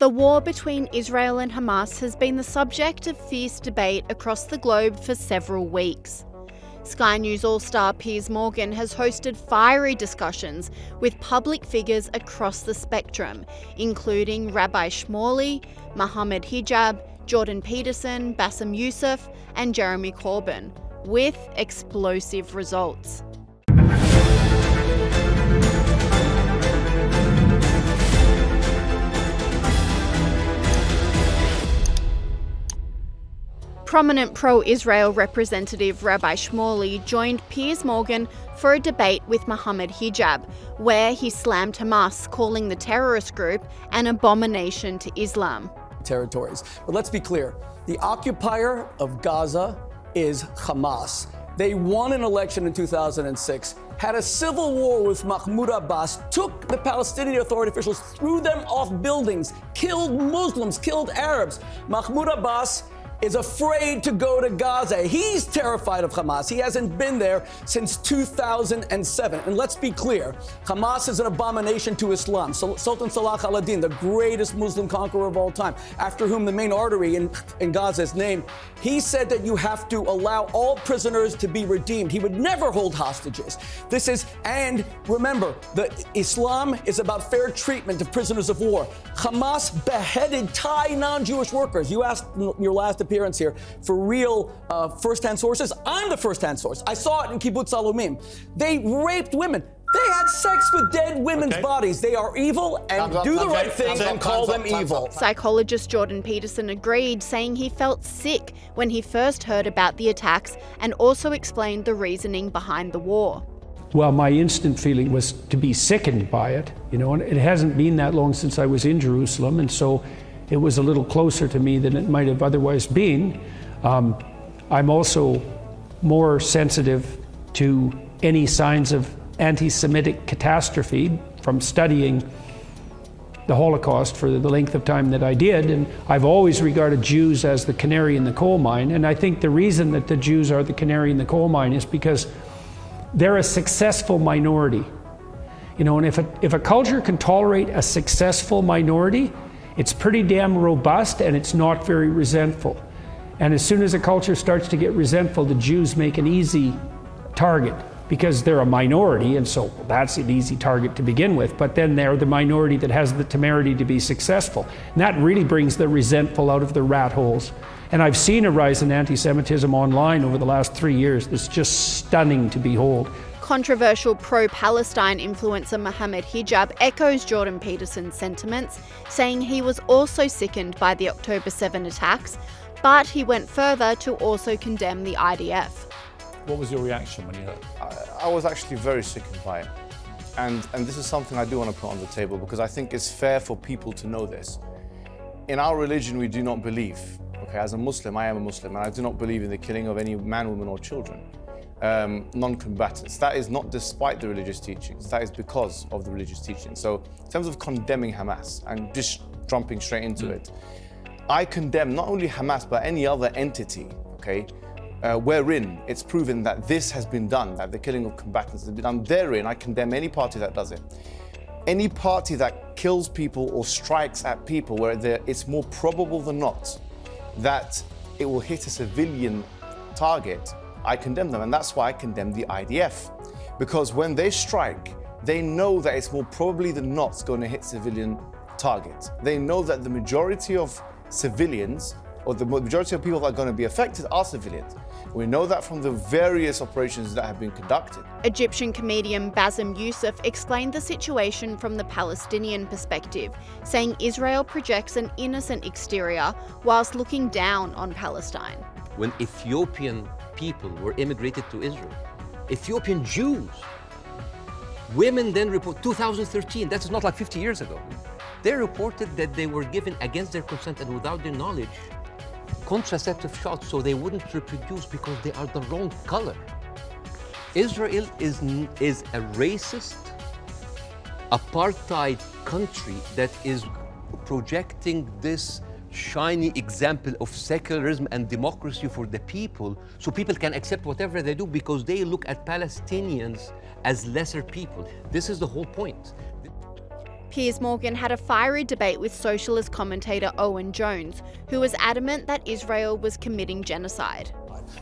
The war between Israel and Hamas has been the subject of fierce debate across the globe for several weeks. Sky News All Star Piers Morgan has hosted fiery discussions with public figures across the spectrum, including Rabbi Shmuley, Mohammed Hijab, Jordan Peterson, Bassem Yousef, and Jeremy Corbyn, with explosive results. Prominent pro-Israel representative Rabbi Shmuley joined Piers Morgan for a debate with Mohammed Hijab, where he slammed Hamas, calling the terrorist group an abomination to Islam. Territories. But let's be clear, the occupier of Gaza is Hamas. They won an election in 2006, had a civil war with Mahmoud Abbas, took the Palestinian Authority officials, threw them off buildings, killed Muslims, killed Arabs. Mahmoud Abbas is afraid to go to Gaza. He's terrified of Hamas. He hasn't been there since 2007. And let's be clear, Hamas is an abomination to Islam. Sultan Salah al-Din, the greatest Muslim conqueror of all time, after whom the main artery in Gaza is named, he said that you have to allow all prisoners to be redeemed. He would never hold hostages. And remember, Islam is about fair treatment of prisoners of war. Hamas beheaded Thai non-Jewish workers. You asked your last appearance here for real first-hand sources. I'm the first-hand source. I saw it in Kibbutz Alumim. They raped women. They had sex with dead women's bodies. They are evil, and do the right thing and call them evil. Psychologist Jordan Peterson agreed, saying he felt sick when he first heard about the attacks and also explained the reasoning behind the war. Well, my instant feeling was to be sickened by it, and it hasn't been that long since I was in Jerusalem, and so it was a little closer to me than it might have otherwise been. I'm also more sensitive to any signs of anti-Semitic catastrophe from studying the Holocaust for the length of time that I did, and I've always regarded Jews as the canary in the coal mine, and I think the reason that the Jews are the canary in the coal mine is because they're a successful minority. And if a culture can tolerate a successful minority, it's pretty damn robust and it's not very resentful. And as soon as a culture starts to get resentful, the Jews make an easy target because they're a minority, and so that's an easy target to begin with, but then they're the minority that has the temerity to be successful. And that really brings the resentful out of the rat holes. And I've seen a rise in anti-Semitism online over the last 3 years that's just stunning to behold. Controversial pro-Palestine influencer Mohammed Hijab echoes Jordan Peterson's sentiments, saying he was also sickened by the October 7 attacks, but he went further to also condemn the IDF. What was your reaction when you heard? I was actually very sickened by it. And this is something I do want to put on the table because I think it's fair for people to know this. In our religion, we do not believe, as a Muslim, I am a Muslim, and I do not believe in the killing of any man, woman, or children. Non-combatants. That is not despite the religious teachings, that is because of the religious teachings. So in terms of condemning Hamas and just jumping straight into it, I condemn not only Hamas but any other entity, wherein it's proven that this has been done, that the killing of combatants has been done. Therein, I condemn any party that does it. Any party that kills people or strikes at people where it's more probable than not that it will hit a civilian target, I condemn them, and that's why I condemn the IDF. Because when they strike, they know that it's more probably than not going to hit civilian targets. They know that the majority of civilians, or the majority of people that are going to be affected are civilians. We know that from the various operations that have been conducted. Egyptian comedian Bassem Yousef explained the situation from the Palestinian perspective, saying Israel projects an innocent exterior whilst looking down on Palestine. When Ethiopian people were immigrated to Israel, Ethiopian Jews, women then report, 2013, that's not like 50 years ago, they reported that they were given against their consent and without their knowledge contraceptive shots so they wouldn't reproduce because they are the wrong color. Israel is a racist, apartheid country that is projecting this shiny example of secularism and democracy for the people, so people can accept whatever they do because they look at Palestinians as lesser people. This is the whole point. Piers Morgan had a fiery debate with socialist commentator Owen Jones, who was adamant that Israel was committing genocide.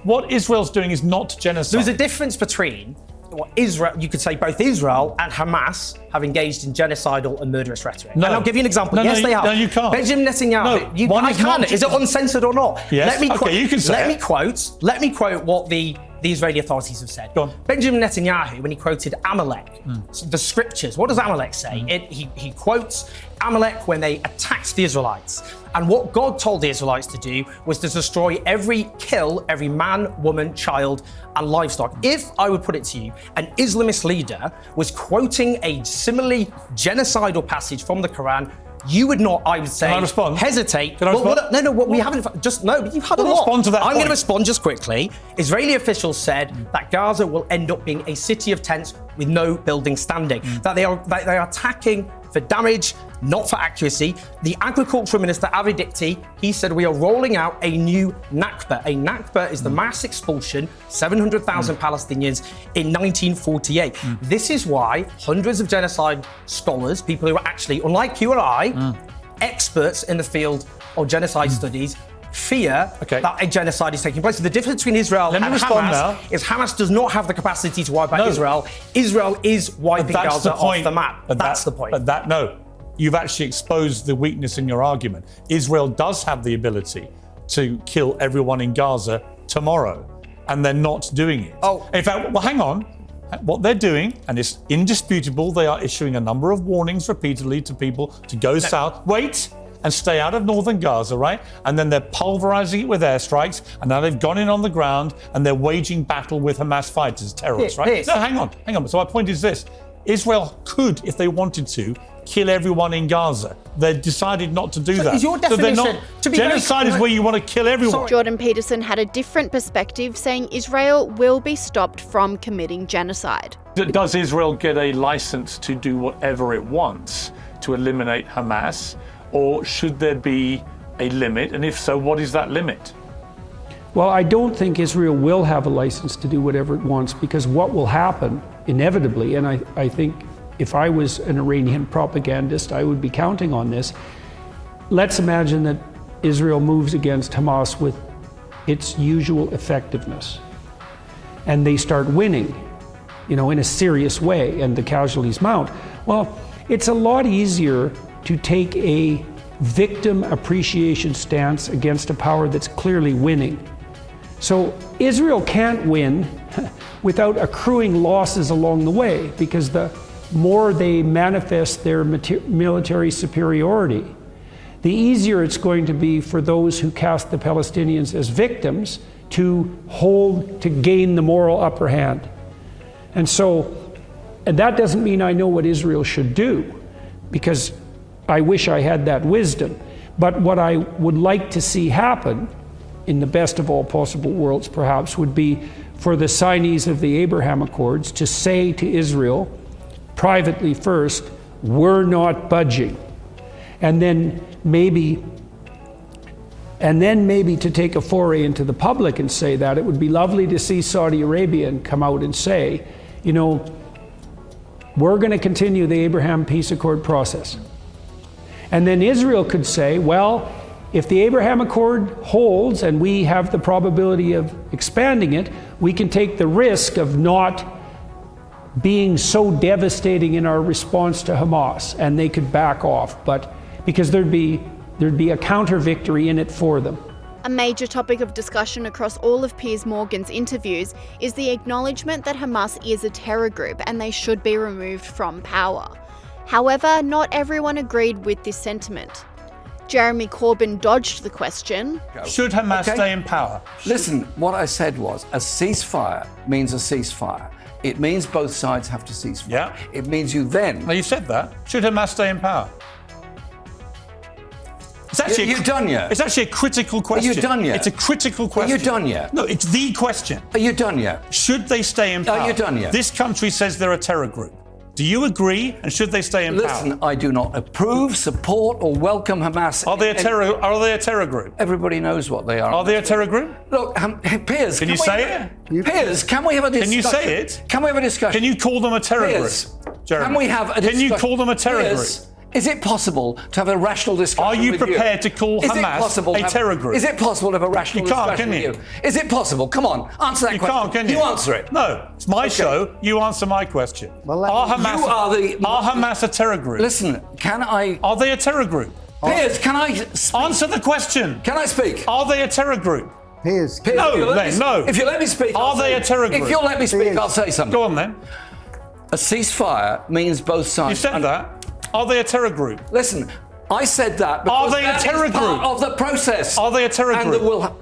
What Israel's doing is not genocide. There's a difference between what Israel, you could say both Israel and Hamas have engaged in genocidal and murderous rhetoric. No. And I'll give you an example. No, yes, no, they have. no, you can't. Benjamin Netanyahu. No, one I is not can. Is it uncensored or not? Yes. Okay, you can say Let it. me quote what the Israeli authorities have said. Go on. Benjamin Netanyahu, when he quoted Amalek, the scriptures, what does Amalek say? He quotes Amalek when they attacked the Israelites. And what God told the Israelites to do was to kill every man, woman, child, and livestock. If I would put it to you, an Islamist leader was quoting a similarly genocidal passage from the Quran, you would not, I would say, Can I respond? hesitate. Can I respond? We haven't. Just no, but you've had a Well, lot. respond to that I'm going to point. respond just quickly. Israeli officials said that Gaza will end up being a city of tents with no building standing. That they are attacking for damage, not for accuracy. The agricultural minister, Avi Dikti, he said we are rolling out a new Nakba. A Nakba is the mass expulsion, 700,000 Palestinians in 1948. This is why hundreds of genocide scholars, people who are actually, unlike you and I, experts in the field of genocide studies, fear that a genocide is taking place. The difference between Israel and Hamas is Hamas does not have the capacity to wipe out Israel. Israel is wiping Gaza off the map. That's the point. You've actually exposed the weakness in your argument. Israel does have the ability to kill everyone in Gaza tomorrow, and they're not doing it. In fact, well, hang on. What they're doing, and it's indisputable, they are issuing a number of warnings repeatedly to people to go south. Wait! And stay out of northern Gaza, right? And then they're pulverizing it with airstrikes, and now they've gone in on the ground and they're waging battle with Hamas fighters, terrorists, right? No, hang on. So my point is this. Israel could, if they wanted to, kill everyone in Gaza. They decided not to do that. Is your definition genocide is where you want to kill everyone. Jordan Peterson had a different perspective, saying Israel will be stopped from committing genocide. Does Israel get a license to do whatever it wants to eliminate Hamas? Or should there be a limit? And if so, what is that limit? Well, I don't think Israel will have a license to do whatever it wants, because what will happen inevitably, and I think if I was an Iranian propagandist, I would be counting on this. Let's imagine that Israel moves against Hamas with its usual effectiveness, and they start winning, in a serious way, and the casualties mount. Well, it's a lot easier to take a victim appreciation stance against a power that's clearly winning. So Israel can't win without accruing losses along the way, because the more they manifest their military superiority, the easier it's going to be for those who cast the Palestinians as victims to gain the moral upper hand. And that doesn't mean I know what Israel should do, because I wish I had that wisdom. But what I would like to see happen, in the best of all possible worlds perhaps, would be for the signees of the Abraham Accords to say to Israel, privately first, we're not budging. And then maybe to take a foray into the public and say that. It would be lovely to see Saudi Arabia come out and say, we're going to continue the Abraham Peace Accord process. And then Israel could say, well, if the Abraham Accord holds and we have the probability of expanding it, we can take the risk of not being so devastating in our response to Hamas, and they could back off, but because there'd be a counter victory in it for them. A major topic of discussion across all of Piers Morgan's interviews is the acknowledgement that Hamas is a terror group and they should be removed from power. However, not everyone agreed with this sentiment. Jeremy Corbyn dodged the question. Should Hamas stay in power? Listen, what I said was a ceasefire means a ceasefire. It means both sides have to cease fire. Yeah. It means you then... No, you said that. Should Hamas stay in power? It's actually Are you done yet? It's actually a critical question. Are you done yet? It's a critical question. Are you done yet? No, it's the question. Are you done yet? Should they stay in power? Are you done yet? This country says they're a terror group. Do you agree? And should they stay in power? Listen, I do not approve, support, or welcome Hamas. Are they a terror group? Everybody knows what they are. Are they a terror group? Look, Piers, Can you say it? Piers, can we have a discussion? Can you say it? Can we have a discussion? Can you call them a terror Piers, group? Jeremy, can we have a discussion? Can you call them a terror Piers, group? Is it possible to have a rational discussion Are you with prepared to call Hamas a terror group? Is it possible to have a rational discussion can you? with you? Is it possible? Come on, answer that You question. can't, can you? You answer it. No, it's my show. You answer my question. Well, are are Hamas a terror group? Listen, can I... Are they a terror group? Piers, can I speak? Answer the question. Can I speak? Are they a terror group? Piers. No, then, no. If you let me speak... Are they a terror group? If you'll let me speak, Piers. I'll say something. Go on then. A ceasefire means both sides... You said that. Are they a terror group? Listen, I said that because Are they a that terror is part group? of the process. Are they a terror and group?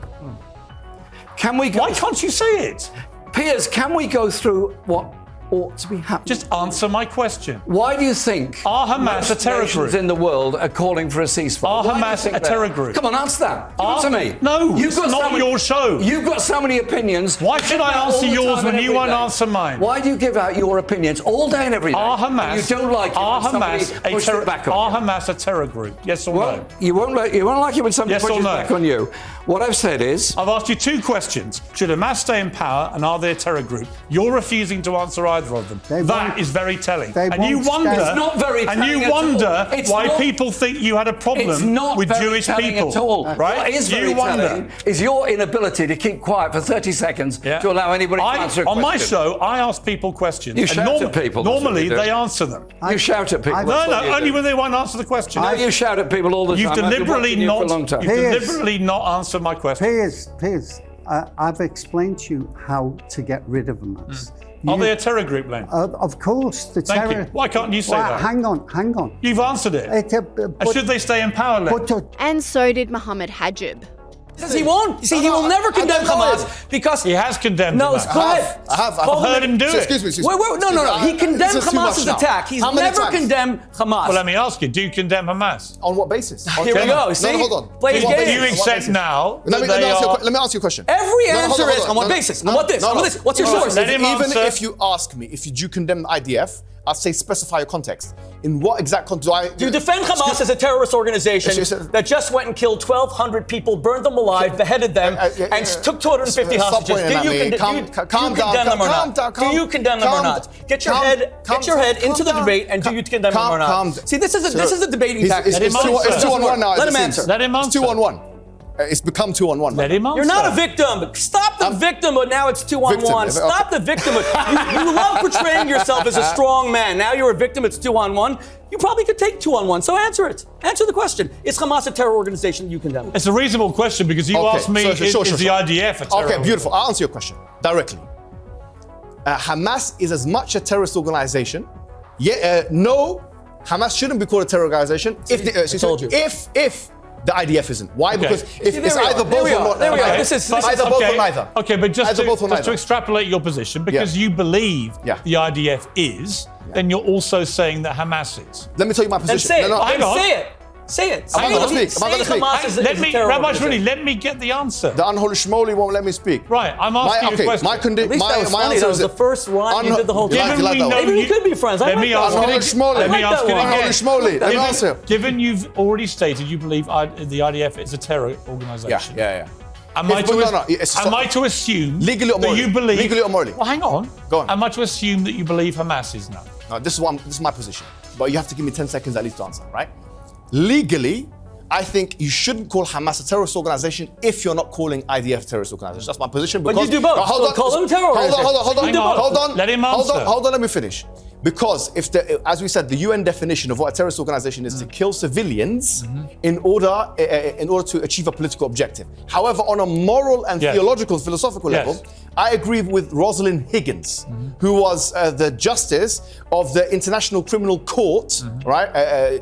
Can we go... Why can't you say it? Piers, can we go through what ought to be happening? Just answer my question. Why do you think Are Hamas most a terror nations group? in the world are calling for a ceasefire? Are Why do you Hamas think a that? terror group? Come on, answer that. Give it to me. No, it's not your show. You've got so many opinions. Why should I All answer the yours time when and you every won't day. answer mine? Why do you give out your opinions all day and every day? Are Hamas? And you don't like it Are when somebody Hamas a pushes terror? it back on Are you. Hamas a terror group? Yes or Well, no? you won't like it when somebody Yes or pushes no? back on you. What I've said is, I've asked you two questions. Should Hamas stay in power and are they a terror group? You're refusing to answer either of them. They That won't- is very telling. they And you won't wonder, stay- It's not very and you telling at all. wonder It's why not- people think you had a it's problem not with very Jewish telling people. at all. Right? What is very you wonder. telling is your inability to keep quiet for 30 seconds to allow anybody to answer a question. On my show, I ask people questions. You and shout at people, that's what Normally, you do. they answer them. You shout at people. I- that's what you Only do. when they won't answer the question. No, you shout at people all the You've time. I've been deliberately watching you for a not. long time. You've Piers. deliberately not answered my question. Piers, I've explained to you how to get rid of Hamas. Are they a terror group, Len? Of course, the Thank terror. you. Why can't you say Well, that? Hang on. You've answered it. Should they stay in power, Len? And so did Mohammed Hajib. Because he won't. See, he will never condemn Hamas because He has condemned No, Hamas. go ahead. I've heard him do it. Excuse me. Wait, no. He condemned Hamas's attack. He's never condemned Hamas. Well, let me ask you, do you condemn Hamas? On what basis? Here we go. See? No, hold on. Play his On what game. Do you basis? accept now Let me that they are... let me ask you a question. Every No, hold answer on, hold is on what basis? On what this? On what this? What's your source? Let him Even answer. if you ask me, if you do condemn the IDF, I'd say specify your context. In what exact context do I... You defend Hamas as a terrorist organization Excuse- that just went and killed 1,200 people, burned them alive, beheaded them, and took 250 Stop hostages. pointing at me. Calm down, them or calm not? down, Do you condemn them or not? Get your head into the debate, and do you condemn them or not? See, this is a debating tactic. It's 2-on-1 now. Let him it answer. seems. Let him answer. It's 2-on-1. It's become 2-on-1. Let him answer. You're not a victim. Stop the victim, but now it's 2-on-1. Victim. Stop the victim. You love portraying yourself as a strong man. Now you're a victim, it's 2-on-1. You probably could take 2-on-1. So answer it. Answer the question. Is Hamas a terror organization you condemn? It's a reasonable question because you asked me, is the IDF a terror Okay, beautiful. I'll answer your question directly. Hamas is as much a terrorist organization. No, Hamas shouldn't be called a terror organization if the IDF isn't. Why? Okay. Because if it's either both or not. There we are. Okay. This is either both or neither. Okay, but just Either both or to neither. extrapolate your position, because you believe Yeah. the IDF is, then you're also saying that Hamas is. Let me tell you my Then position. say it. No, hang on. Say it. Say it. I'm not gonna speak. I'm not gonna speak. Hamas is Let a me, terror Rabbi organization. Shmuley, let me get the answer. The unholy Shmuley won't let me speak. Right, I'm asking you a question. At least that was funny. That was the first rhyme you did the whole time. You like that one? Maybe we could be friends. I Let like me that ask one. it Unholy again. Shmuley. Let me I like ask that it one. Unholy again. Shmuley. Let me answer. Given you've already stated you believe the IDF is a terror organization. Yeah. Am I It's to assume Legally or that morally? you believe... Legally or morally? Well, hang on. Go on. Am I to assume that you believe Hamas is now? No, this is my position. But you have to give me 10 seconds at least to answer, right? Legally, I think you shouldn't call Hamas a terrorist organization if you're not calling IDF a terrorist organization. That's my position. But you do both. Hold on. Call them terror Hold on. Hang on. Hold on. Let him answer. Hold on. Let me finish. Because as we said, the UN definition of what a terrorist organization is to kill civilians in order to achieve a political objective. However, on a moral and theological, philosophical level, I agree with Rosalind Higgins, who was the justice of the International Criminal Court, right?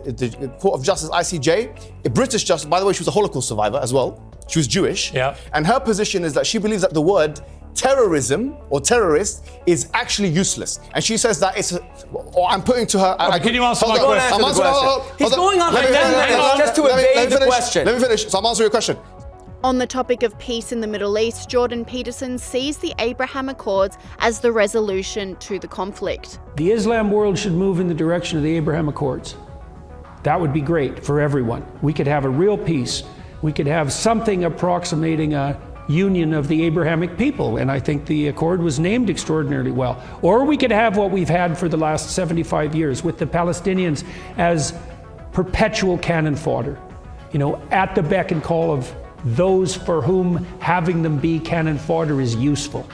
The Court of Justice, ICJ, a British justice. By the way, she was a Holocaust survivor as well. She was Jewish. Yeah. And her position is that she believes that the word terrorism or terrorist is actually useless. And she says that I'm putting to her... Can you answer my question? He's going on for 10 minutes just to evade the question. Let me finish. So I'm answering your question. On the topic of peace in the Middle East, Jordan Peterson sees the Abraham Accords as the resolution to the conflict. The Islam world should move in the direction of the Abraham Accords. That would be great for everyone. We could have a real peace. We could have something approximating a union of the Abrahamic people, and I think the accord was named extraordinarily well. Or we could have what we've had for the last 75 years with the Palestinians as perpetual cannon fodder, at the beck and call of those for whom having them be cannon fodder is useful.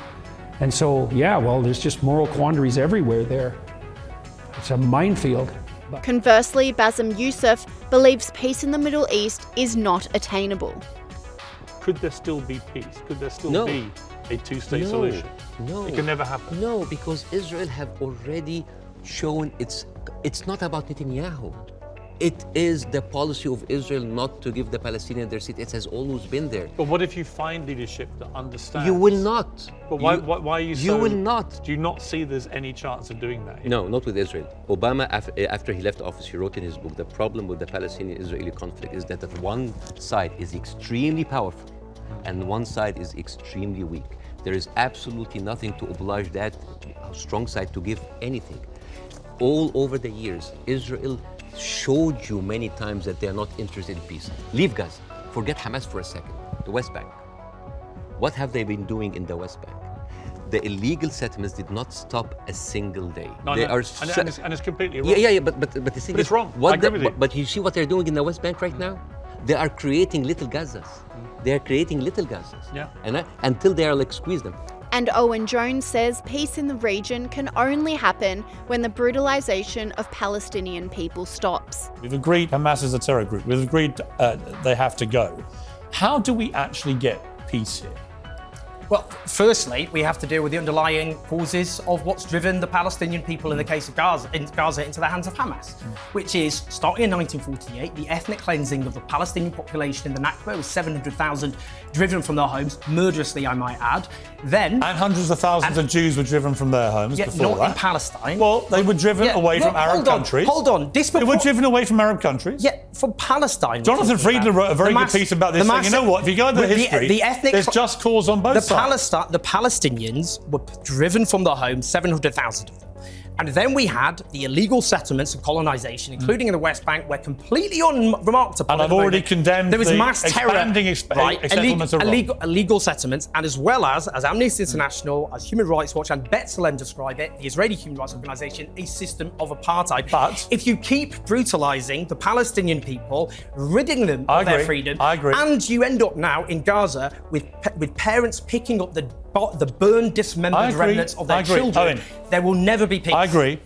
And so, there's just moral quandaries everywhere there. It's a minefield. Conversely, Bassem Yousef believes peace in the Middle East is not attainable. Could there still be peace? Could there still be a two-state solution? No. It can never happen. No, because Israel have already shown it's not about Netanyahu. It is the policy of Israel not to give the Palestinians their seat. It has always been there. But what if you find leadership that understands? You will not. But why are you so... You will not. Do you not see there's any chance of doing that? No, not with Israel. Obama, after he left office, he wrote in his book, the problem with the Palestinian-Israeli conflict is that one side is extremely powerful and one side is extremely weak. There is absolutely nothing to oblige that strong side to give anything. All over the years, Israel showed you many times that they are not interested in peace. Leave Gaza. Forget Hamas for a second. The West Bank. What have they been doing in the West Bank? The illegal settlements did not stop a single day. And it's completely wrong. Yeah, but the thing is, it's wrong. I agree with you. But you see what they're doing in the West Bank right now? They are creating little Gazas. They are creating little Gazas. Yeah. And until they are like squeeze them. And Owen Jones says peace in the region can only happen when the brutalization of Palestinian people stops. We've agreed Hamas is a terror group. We've agreed they have to go. How do we actually get peace here? Well, firstly, we have to deal with the underlying causes of what's driven the Palestinian people in the case of Gaza into the hands of Hamas, which is, starting in 1948, the ethnic cleansing of the Palestinian population in the Nakba with 700,000 driven from their homes, murderously, I might add. Then... And hundreds of thousands of Jews were driven from their homes before not that. in Palestine. Well, they were driven away from Arab countries. Hold on. They were driven away from Arab countries. Yeah, from Palestine. Jonathan Friedland wrote a very good piece about this, saying, you know what, if you go into the history, there's just cause on both sides. The Palestinians were driven from their homes, 700,000 of them. And then we had the illegal settlements and colonization, including in the West Bank, were completely unremarked upon. And I've already condemned there was mass expanding terror, settlements are wrong. illegal settlements, and as well as Amnesty International, as Human Rights Watch and B'Tselem describe it, the Israeli Human Rights Organization, a system of apartheid. But if you keep brutalizing the Palestinian people, ridding them of their freedom, and you end up now in Gaza with parents picking up the burned, dismembered remnants of their children, there will never be peace. I agree.